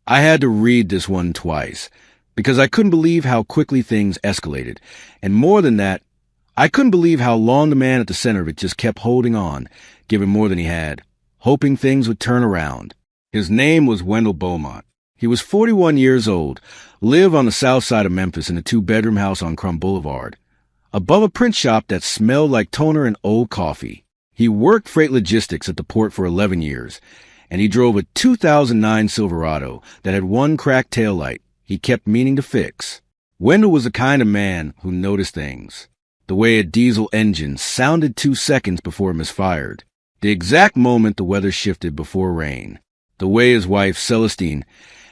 I had to read this one twice, because I couldn't believe how quickly things escalated. And more than that, I couldn't believe how long the man at the center of it just kept holding on, giving more than he had, hoping things would turn around. His name was Wendell Beaumont. He was 41 years old, lived on the south side of Memphis in a two-bedroom house on Crum Boulevard, above a print shop that smelled like toner and old coffee. He worked freight logistics at the port for 11 years, and he drove a 2009 Silverado that had one cracked taillight he kept meaning to fix. Wendell was the kind of man who noticed things. The way a diesel engine sounded 2 seconds before it misfired. The exact moment the weather shifted before rain. The way his wife, Celestine,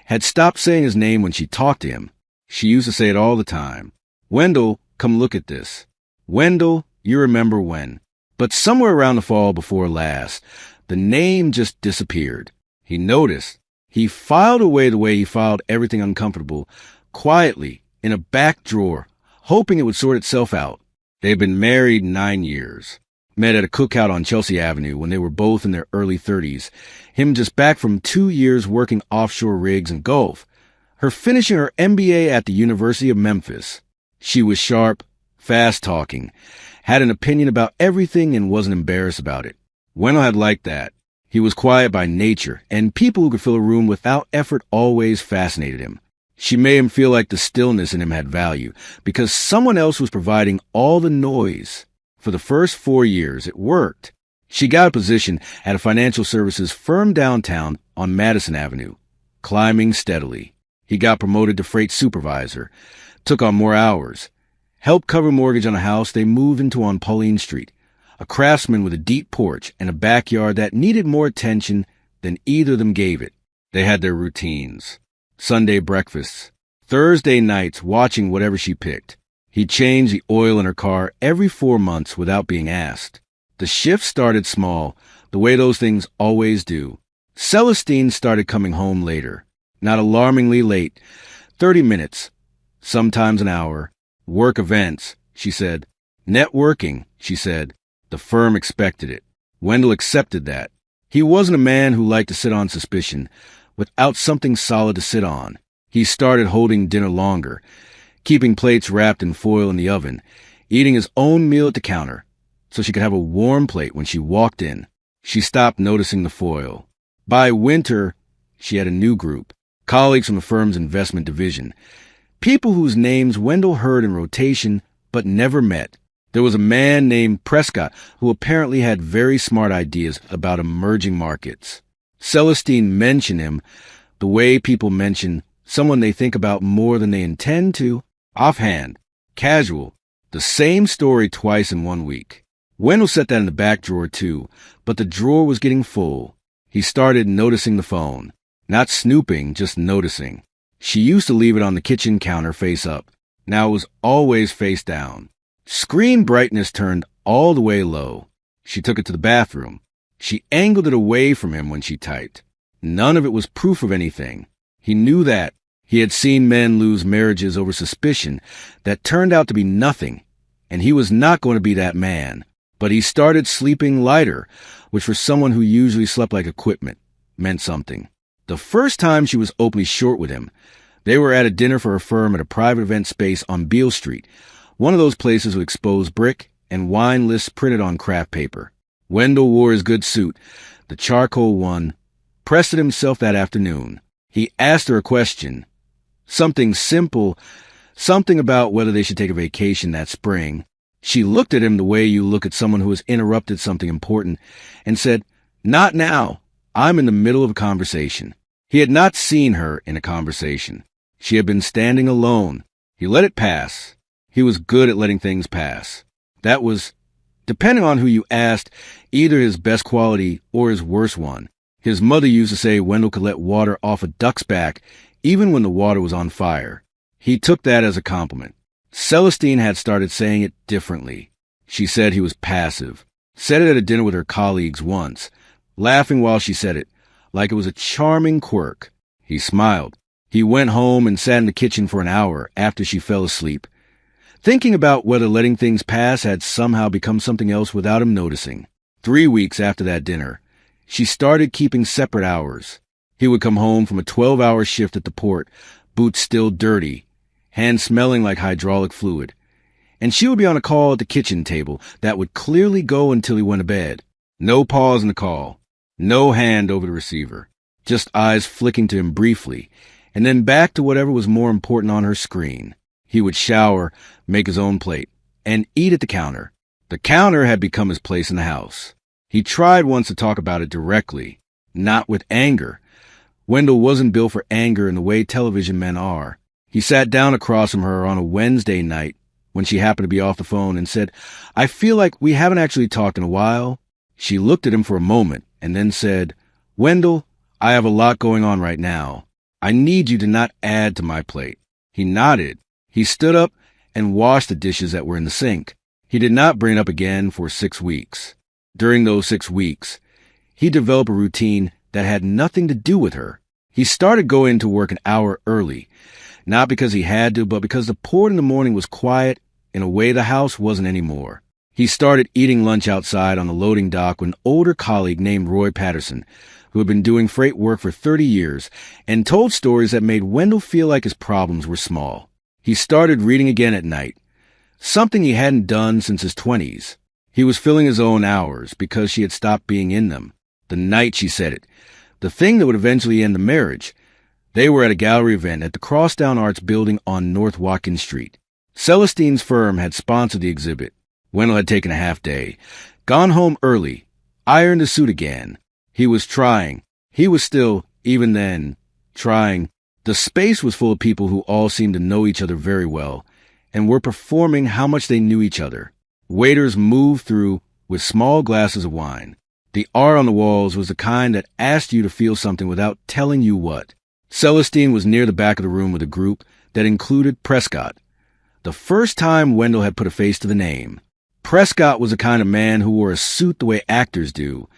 had stopped saying his name when she talked to him. She used to say it all the time. Wendell, come look at this. Wendell, you remember when. But somewhere around the fall before last, the name just disappeared. He noticed. He filed away the way he filed everything uncomfortable, quietly, in a back drawer, hoping it would sort itself out. They'd been married 9 years. Met at a cookout on Chelsea Avenue when they were both in their early 30s, him just back from 2 years working offshore rigs and Gulf, her finishing her MBA at the University of Memphis. She was sharp, fast-talking, had an opinion about everything and wasn't embarrassed about it. Wendell had liked that. He was quiet by nature, and people who could fill a room without effort always fascinated him. She made him feel like the stillness in him had value, because someone else was providing all the noise. For the first 4 years, it worked. She got a position at a financial services firm downtown on Madison Avenue, climbing steadily. He got promoted to freight supervisor, took on more hours, helped cover mortgage on a house they moved into on Pauline Street, a craftsman with a deep porch and a backyard that needed more attention than either of them gave it. They had their routines. Sunday breakfasts, Thursday nights watching whatever she picked. He changed the oil in her car every 4 months without being asked. The shift started small, the way those things always do. Celestine started coming home later. Not alarmingly late. 30 minutes. Sometimes an hour. Work events, she said. Networking, she said. The firm expected it. Wendell accepted that. He wasn't a man who liked to sit on suspicion, without something solid to sit on. He started holding dinner longer, keeping plates wrapped in foil in the oven, eating his own meal at the counter, so she could have a warm plate when she walked in. She stopped noticing the foil. By winter, she had a new group, colleagues from the firm's investment division, people whose names Wendell heard in rotation but never met. There was a man named Prescott who apparently had very smart ideas about emerging markets. Celestine mentioned him the way people mention someone they think about more than they intend to, offhand, casual, the same story twice in 1 week. Wendell set that in the back drawer too, but the drawer was getting full. He started noticing the phone. Not snooping, just noticing. She used to leave it on the kitchen counter face up. Now it was always face down. Screen brightness turned all the way low. She took it to the bathroom. She angled it away from him when she typed. None of it was proof of anything. He knew that. He had seen men lose marriages over suspicion that turned out to be nothing, and he was not going to be that man. But he started sleeping lighter, which for someone who usually slept like equipment meant something. The first time she was openly short with him, they were at a dinner for a firm at a private event space on Beale Street, one of those places with exposed brick and wine lists printed on craft paper. Wendell wore his good suit, the charcoal one, pressed it himself that afternoon. He asked her a question. Something simple, something about whether they should take a vacation that spring. She looked at him the way you look at someone who has interrupted something important and said, "Not now. I'm in the middle of a conversation." He had not seen her in a conversation. She had been standing alone. He let it pass. He was good at letting things pass. That was, depending on who you asked, either his best quality or his worst one. His mother used to say Wendell could let water off a duck's back even when the water was on fire. He took that as a compliment. Celestine had started saying it differently. She said he was passive. Said it at a dinner with her colleagues once, laughing while she said it, like it was a charming quirk. He smiled. He went home and sat in the kitchen for an hour after she fell asleep, thinking about whether letting things pass had somehow become something else without him noticing. 3 weeks after that dinner, she started keeping separate hours. He would come home from a 12-hour shift at the port, boots still dirty, hands smelling like hydraulic fluid. And she would be on a call at the kitchen table that would clearly go until he went to bed. No pause in the call. No hand over the receiver. Just eyes flicking to him briefly, and then back to whatever was more important on her screen. He would shower, make his own plate, and eat at the counter. The counter had become his place in the house. He tried once to talk about it directly, not with anger. Wendell wasn't built for anger in the way television men are. He sat down across from her on a Wednesday night when she happened to be off the phone and said, "I feel like we haven't actually talked in a while." She looked at him for a moment and then said, "Wendell, I have a lot going on right now. I need you to not add to my plate." He nodded. He stood up and washed the dishes that were in the sink. He did not bring it up again for 6 weeks. During those 6 weeks, he developed a routine that had nothing to do with her. He started going to work an hour early, not because he had to, but because the port in the morning was quiet in a way the house wasn't anymore. He started eating lunch outside on the loading dock with an older colleague named Roy Patterson, who had been doing freight work for 30 years and told stories that made Wendell feel like his problems were small. He started reading again at night, something he hadn't done since his 20s. He was filling his own hours because she had stopped being in them. The night she said it, the thing that would eventually end the marriage. They were at a gallery event at the Crosstown Arts building on North Watkins Street. Celestine's firm had sponsored the exhibit. Wendell had taken a half day, gone home early, ironed a suit again. He was trying. He was still, even then, trying. The space was full of people who all seemed to know each other very well and were performing how much they knew each other. Waiters moved through with small glasses of wine. The art on the walls was the kind that asked you to feel something without telling you what. Celestine was near the back of the room with a group that included Prescott. The first time Wendell had put a face to the name. Prescott was the kind of man who wore a suit the way actors do,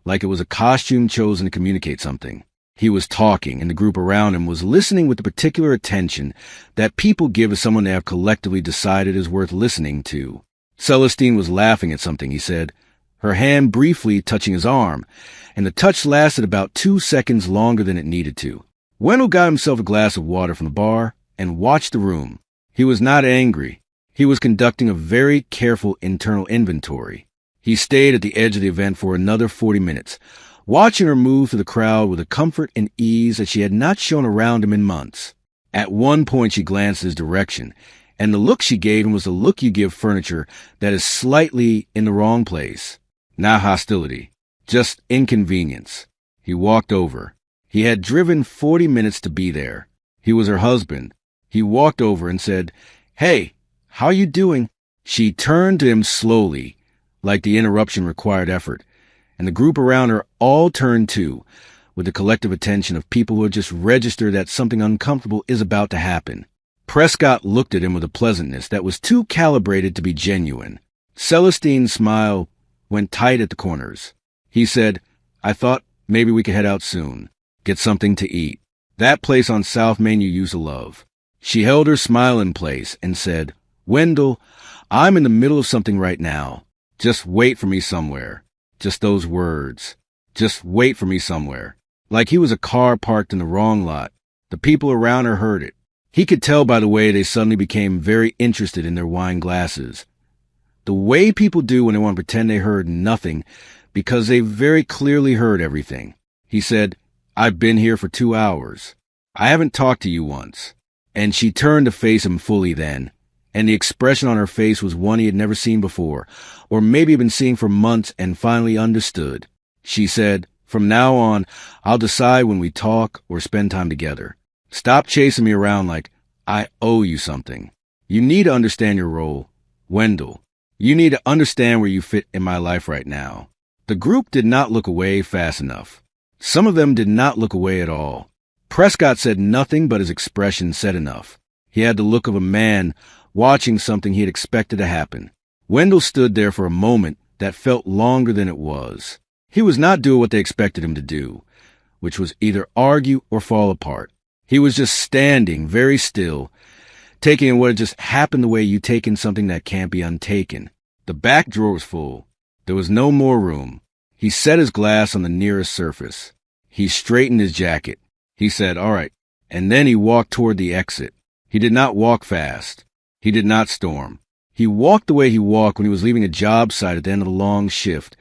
like it was a costume chosen to communicate something. He was talking, and the group around him was listening with the particular attention that people give to someone they have collectively decided is worth listening to. Celestine was laughing at something, he said, her hand briefly touching his arm, and the touch lasted about 2 seconds longer than it needed to. Wendell got himself a glass of water from the bar and watched the room. He was not angry. He was conducting a very careful internal inventory. He stayed at the edge of the event for another 40 minutes, watching her move through the crowd with a comfort and ease that she had not shown around him in months. At one point she glanced his direction, and the look she gave him was the look you give furniture that is slightly in the wrong place. Not hostility, just inconvenience. He walked over. He had driven 40 minutes to be there. He was her husband. He walked over and said, "Hey, how you doing?" She turned to him slowly, like the interruption required effort, and the group around her all turned too, with the collective attention of people who had just registered that something uncomfortable is about to happen. Prescott looked at him with a pleasantness that was too calibrated to be genuine. Celestine's smile went tight at the corners. He said, "I thought maybe we could head out soon, get something to eat. That place on South Main you used to love." She held her smile in place and said, "Wendell, I'm in the middle of something right now. Just wait for me somewhere." Just those words. Just wait for me somewhere. Like he was a car parked in the wrong lot. The people around her heard it. He could tell by the way they suddenly became very interested in their wine glasses. The way people do when they want to pretend they heard nothing, because they very clearly heard everything. He said, "I've been here for 2 hours. I haven't talked to you once." And she turned to face him fully then, and the expression on her face was one he had never seen before, or maybe had been seeing for months and finally understood. She said, "From now on, I'll decide when we talk or spend time together. Stop chasing me around like I owe you something. You need to understand your role. Wendell, you need to understand where you fit in my life right now." The group did not look away fast enough. Some of them did not look away at all. Prescott said nothing, but his expression said enough. He had the look of a man watching something he had expected to happen. Wendell stood there for a moment that felt longer than it was. He was not doing what they expected him to do, which was either argue or fall apart. He was just standing very still, taking in what had just happened the way you take in something that can't be untaken. The back drawer was full. There was no more room. He set his glass on the nearest surface. He straightened his jacket. He said, "All right." And then he walked toward the exit. He did not walk fast. He did not storm. He walked the way he walked when he was leaving a job site at the end of the long shift,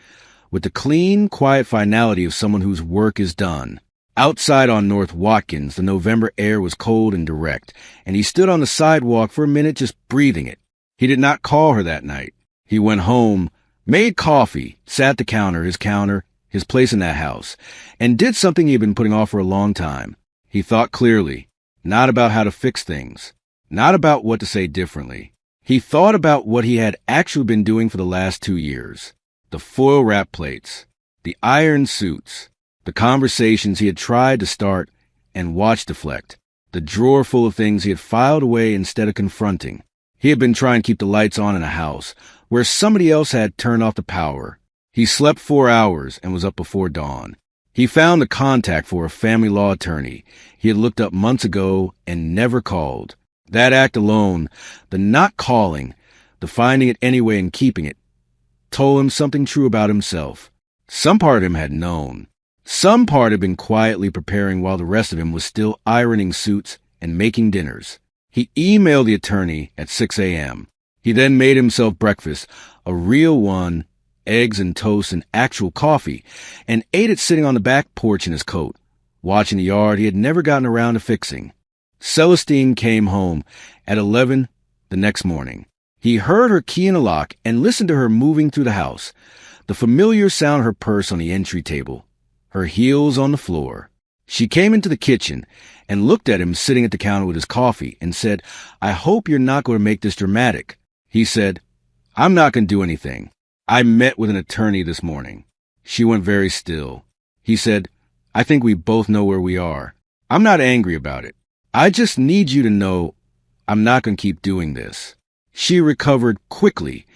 with the clean, quiet finality of someone whose work is done. Outside on North Watkins, the November air was cold and direct, and he stood on the sidewalk for a minute just breathing it. He did not call her that night. He went home, made coffee, sat at the counter, his place in that house, and did something he had been putting off for a long time. He thought clearly, not about how to fix things, not about what to say differently. He thought about what he had actually been doing for the last 2 years. The foil wrap plates, the iron suits, the conversations he had tried to start and watched deflect, the drawer full of things he had filed away instead of confronting. He had been trying to keep the lights on in a house where somebody else had turned off the power. He slept 4 hours and was up before dawn. He found the contact for a family law attorney he had looked up months ago and never called. That act alone, the not calling, the finding it anyway and keeping it, told him something true about himself. Some part of him had known. Some part had been quietly preparing while the rest of him was still ironing suits and making dinners. He emailed the attorney at 6 a.m. He then made himself breakfast, a real one, eggs and toast and actual coffee, and ate it sitting on the back porch in his coat, watching the yard he had never gotten around to fixing. Celestine came home at 11 the next morning. He heard her key in the lock and listened to her moving through the house, the familiar sound of her purse on the entry table, her heels on the floor. She came into the kitchen and looked at him sitting at the counter with his coffee and said, "I hope you're not going to make this dramatic." He said, "I'm not going to do anything. I met with an attorney this morning." She went very still. He said, "I think we both know where we are. I'm not angry about it. I just need you to know I'm not going to keep doing this." She recovered quickly,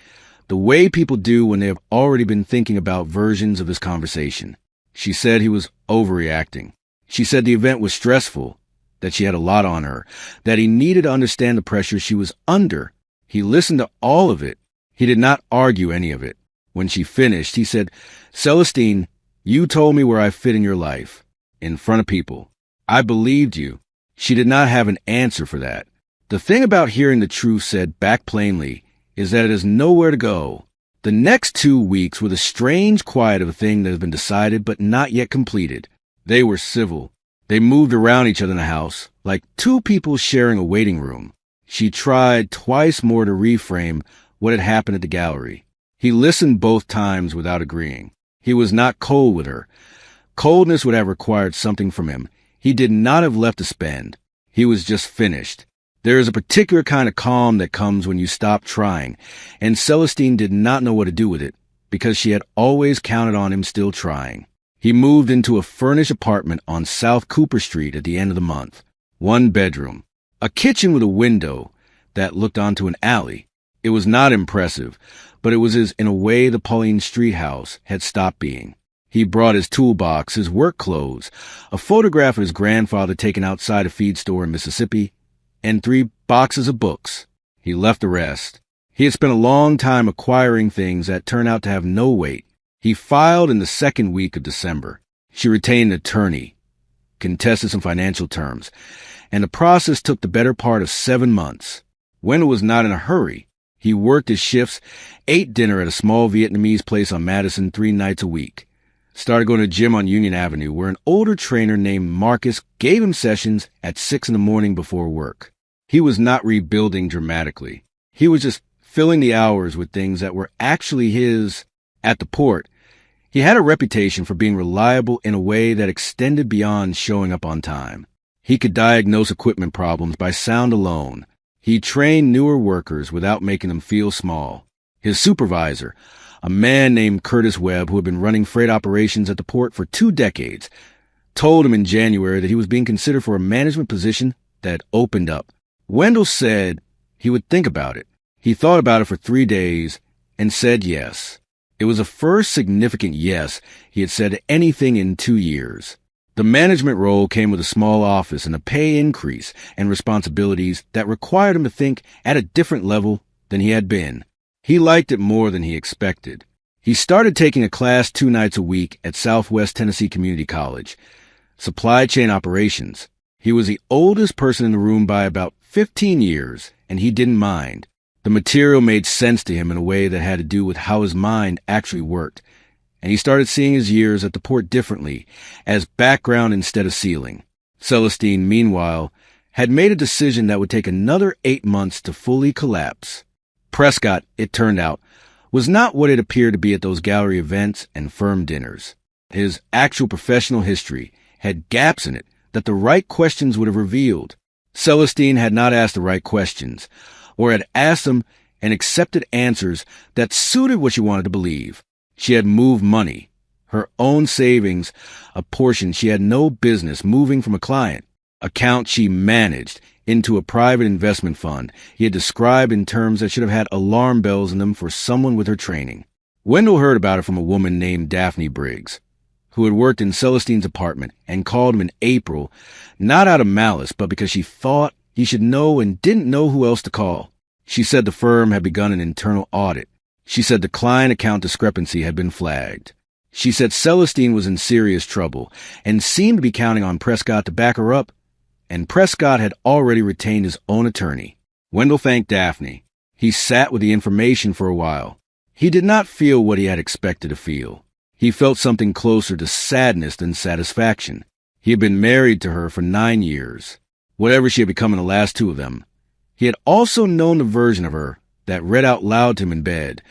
the way people do when they have already been thinking about versions of this conversation. She said he was overreacting. She said the event was stressful, that she had a lot on her, that he needed to understand the pressure she was under. He listened to all of it. He did not argue any of it. When she finished, he said, "Celestine, you told me where I fit in your life, in front of people. I believed you." She did not have an answer for that. The thing about hearing the truth said back plainly is that it is nowhere to go. The next 2 weeks were the strange quiet of a thing that has been decided but not yet completed. They were civil. They moved around each other in the house, like two people sharing a waiting room. She tried twice more to reframe what had happened at the gallery. He listened both times without agreeing. He was not cold with her. Coldness would have required something from him. He did not have left to spend. He was just finished. There is a particular kind of calm that comes when you stop trying, and Celestine did not know what to do with it, because she had always counted on him still trying. He moved into a furnished apartment on South Cooper Street at the end of the month. 1 bedroom. A kitchen with a window that looked onto an alley. It was not impressive, but it was as in a way the Pauline Street house had stopped being. He brought his toolbox, his work clothes, a photograph of his grandfather taken outside a feed store in Mississippi, and 3 boxes of books. He left the rest. He had spent a long time acquiring things that turned out to have no weight. He filed in the 2nd week of December. She retained an attorney, contested some financial terms, and the process took the better part of 7 months. Wendell was not in a hurry. He worked his shifts, ate dinner at a small Vietnamese place on Madison 3 nights a week. Started going to a gym on Union Avenue where an older trainer named Marcus gave him sessions at 6 in the morning before work. He was not rebuilding dramatically. He was just filling the hours with things that were actually his. At the port, he had a reputation for being reliable in a way that extended beyond showing up on time. He could diagnose equipment problems by sound alone. He trained newer workers without making them feel small. His supervisor, a man named Curtis Webb, who had been running freight operations at the port for 2 decades, told him in January that he was being considered for a management position that had opened up. Wendell said he would think about it. He thought about it for 3 days and said yes. It was the first significant yes he had said to anything in 2 years. The management role came with a small office and a pay increase and responsibilities that required him to think at a different level than he had been. He liked it more than he expected. He started taking a class 2 nights a week at Southwest Tennessee Community College. supply chain operations. He was the oldest person in the room by about 15 years, and he didn't mind. The material made sense to him in a way that had to do with how his mind actually worked, and he started seeing his years at the port differently, as background instead of ceiling. Celestine, meanwhile, had made a decision that would take another 8 months to fully collapse. Prescott, it turned out, was not what it appeared to be at those gallery events and firm dinners. His actual professional history had gaps in it that the right questions would have revealed. Celestine had not asked the right questions, or had asked them and accepted answers that suited what she wanted to believe. She had moved money, her own savings, a portion she had no business moving from a client, account she managed, into a private investment fund he had described in terms that should have had alarm bells in them for someone with her training. Wendell heard about it from a woman named Daphne Briggs, who had worked in Celestine's apartment and called him in April, not out of malice, but because she thought he should know and didn't know who else to call. She said the firm had begun an internal audit. She said the client account discrepancy had been flagged. She said Celestine was in serious trouble and seemed to be counting on Prescott to back her up, and Prescott had already retained his own attorney. Wendell thanked Daphne. He sat with the information for a while. He did not feel what he had expected to feel. He felt something closer to sadness than satisfaction. He had been married to her for 9 years, whatever she had become in the last 2 of them. He had also known the version of her that read out loud to him in bed,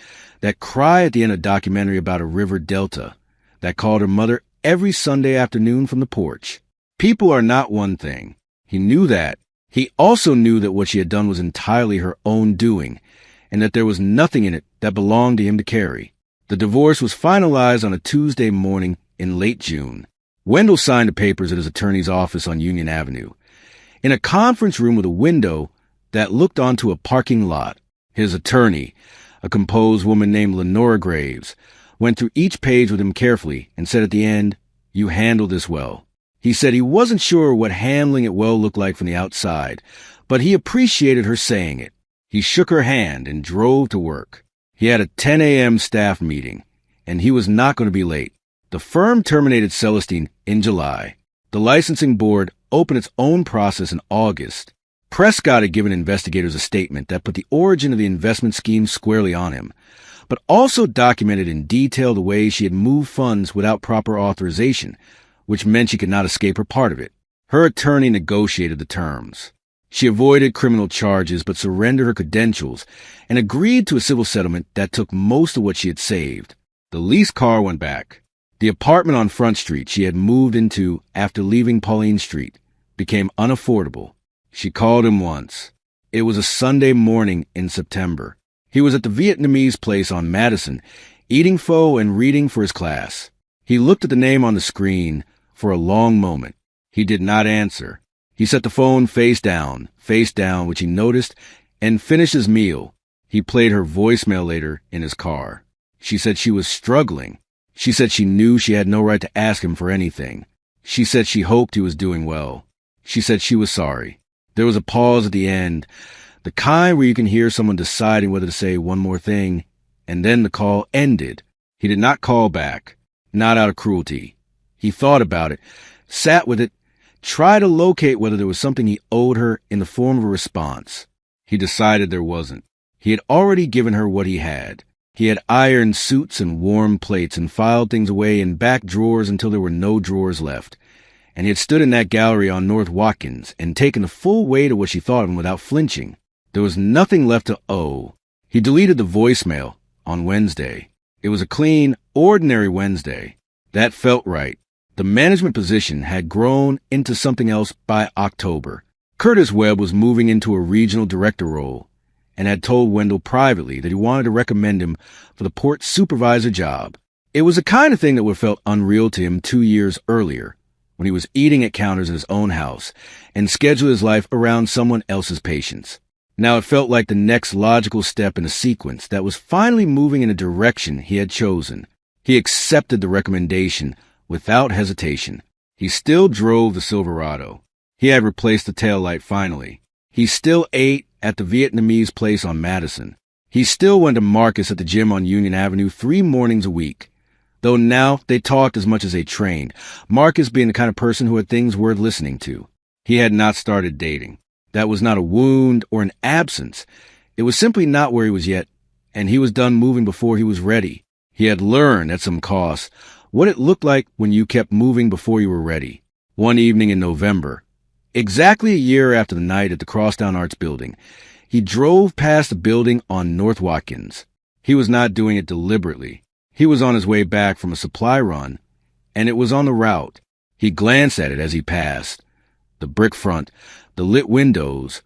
that cried at the end of a documentary about a river delta, that called her mother every Sunday afternoon from the porch. People are not one thing. He knew that. He also knew that what she had done was entirely her own doing, and that there was nothing in it that belonged to him to carry. The divorce was finalized on a Tuesday morning in late June. Wendell signed the papers at his attorney's office on Union Avenue, in a conference room with a window that looked onto a parking lot. His attorney, a composed woman named Lenora Graves, went through each page with him carefully and said at the end, "You handled this well." He said he wasn't sure what handling it well looked like from the outside, but he appreciated her saying it. He shook her hand and drove to work. He had a 10 a.m. staff meeting, and he was not going to be late. The firm terminated Celestine in July. The licensing board opened its own process in August. Prescott had given investigators a statement that put the origin of the investment scheme squarely on him, but also documented in detail the way she had moved funds without proper authorization, which meant she could not escape her part of it. Her attorney negotiated the terms. She avoided criminal charges but surrendered her credentials and agreed to a civil settlement that took most of what she had saved. The leased car went back. The apartment on Front Street she had moved into after leaving Pauline Street became unaffordable. She called him once. It was a Sunday morning in September. He was at the Vietnamese place on Madison, eating pho and reading for his class. He looked at the name on the screen for a long moment. He did not answer. He set the phone face down, which he noticed, and finished his meal. He played her voicemail later in his car. She said she was struggling. She said she knew she had no right to ask him for anything. She said she hoped he was doing well. She said she was sorry. There was a pause at the end, the kind where you can hear someone deciding whether to say one more thing, and then the call ended. He did not call back, not out of cruelty. He thought about it, sat with it, tried to locate whether there was something he owed her in the form of a response. He decided there wasn't. He had already given her what he had. He had ironed suits and warmed plates and filed things away in back drawers until there were no drawers left. And he had stood in that gallery on North Watkins and taken the full weight of what she thought of him without flinching. There was nothing left to owe. He deleted the voicemail on Wednesday. It was a clean, ordinary Wednesday. That felt right. The management position had grown into something else by October. Curtis Webb was moving into a regional director role and had told Wendell privately that he wanted to recommend him for the port supervisor job. It was the kind of thing that would have felt unreal to him 2 years earlier, when he was eating at counters in his own house and scheduled his life around someone else's patients. Now it felt like the next logical step in a sequence that was finally moving in a direction he had chosen. He accepted the recommendation without hesitation. He still drove the Silverado. He had replaced the taillight finally. He still ate at the Vietnamese place on Madison. He still went to Marcus at the gym on Union Avenue 3 mornings a week, though now they talked as much as they trained, Marcus being the kind of person who had things worth listening to. He had not started dating. That was not a wound or an absence. It was simply not where he was yet, and he was done moving before he was ready. He had learned, at some cost, what it looked like when you kept moving before you were ready. One evening in November, exactly a year after the night at the Crosstown Arts Building, he drove past the building on North Watkins. He was not doing it deliberately. He was on his way back from a supply run, and it was on the route. He glanced at it as he passed. The brick front, the lit windows,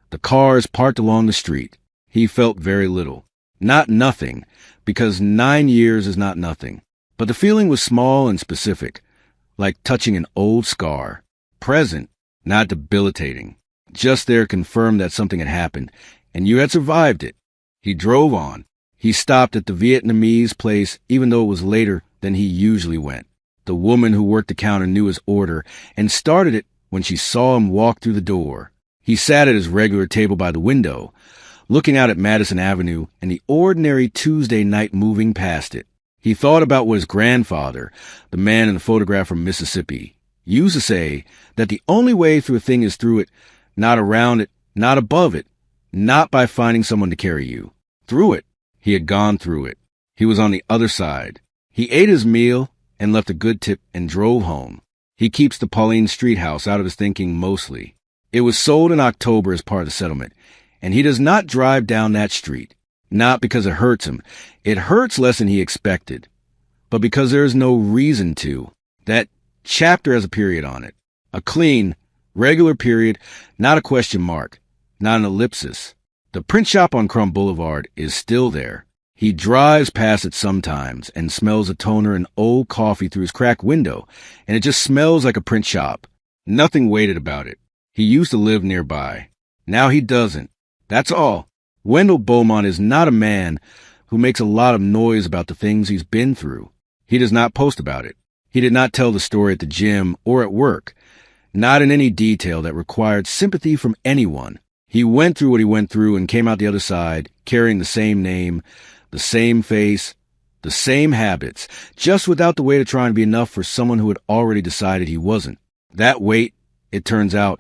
the cars parked along the street. He felt very little. Not nothing, because 9 years is not nothing. But the feeling was small and specific, like touching an old scar. Present, not debilitating. Just there confirmed that something had happened, and you had survived it. He drove on. He stopped at the Vietnamese place even though it was later than he usually went. The woman who worked the counter knew his order and started it when she saw him walk through the door. He sat at his regular table by the window, looking out at Madison Avenue and the ordinary Tuesday night moving past it. He thought about what his grandfather, the man in the photograph from Mississippi, used to say, that the only way through a thing is through it, not around it, not above it, not by finding someone to carry you. Through it. He had gone through it. He was on the other side. He ate his meal and left a good tip and drove home. He keeps the Pauline Street house out of his thinking mostly. It was sold in October as part of the settlement, and he does not drive down that street. Not because it hurts him. It hurts less than he expected. But because there is no reason to. That chapter has a period on it. A clean, regular period, not a question mark, not an ellipsis. The print shop on Crumb Boulevard is still there. He drives past it sometimes and smells a toner and old coffee through his cracked window, and it just smells like a print shop. Nothing weighted about it. He used to live nearby. Now he doesn't. That's all. Wendell Beaumont is not a man who makes a lot of noise about the things he's been through. He does not post about it. He did not tell the story at the gym or at work, not in any detail that required sympathy from anyone. He went through what he went through and came out the other side, carrying the same name, the same face, the same habits, just without the weight of trying to be enough for someone who had already decided he wasn't. That weight, it turns out,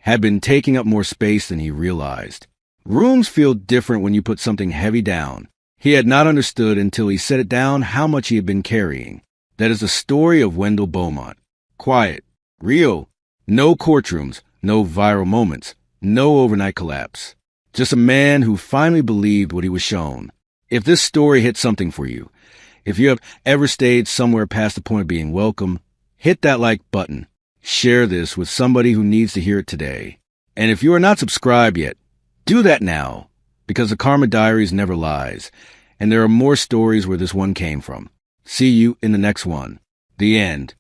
had been taking up more space than he realized. Rooms feel different when you put something heavy down. He had not understood until he set it down how much he had been carrying. That is the story of Wendell Beaumont. Quiet, real, no courtrooms, no viral moments, no overnight collapse. Just a man who finally believed what he was shown. If this story hit something for you, if you have ever stayed somewhere past the point of being welcome, hit that like button. Share this with somebody who needs to hear it today. And if you are not subscribed yet, do that now, because the Karma Diaries never lies, and there are more stories where this one came from. See you in the next one. The end.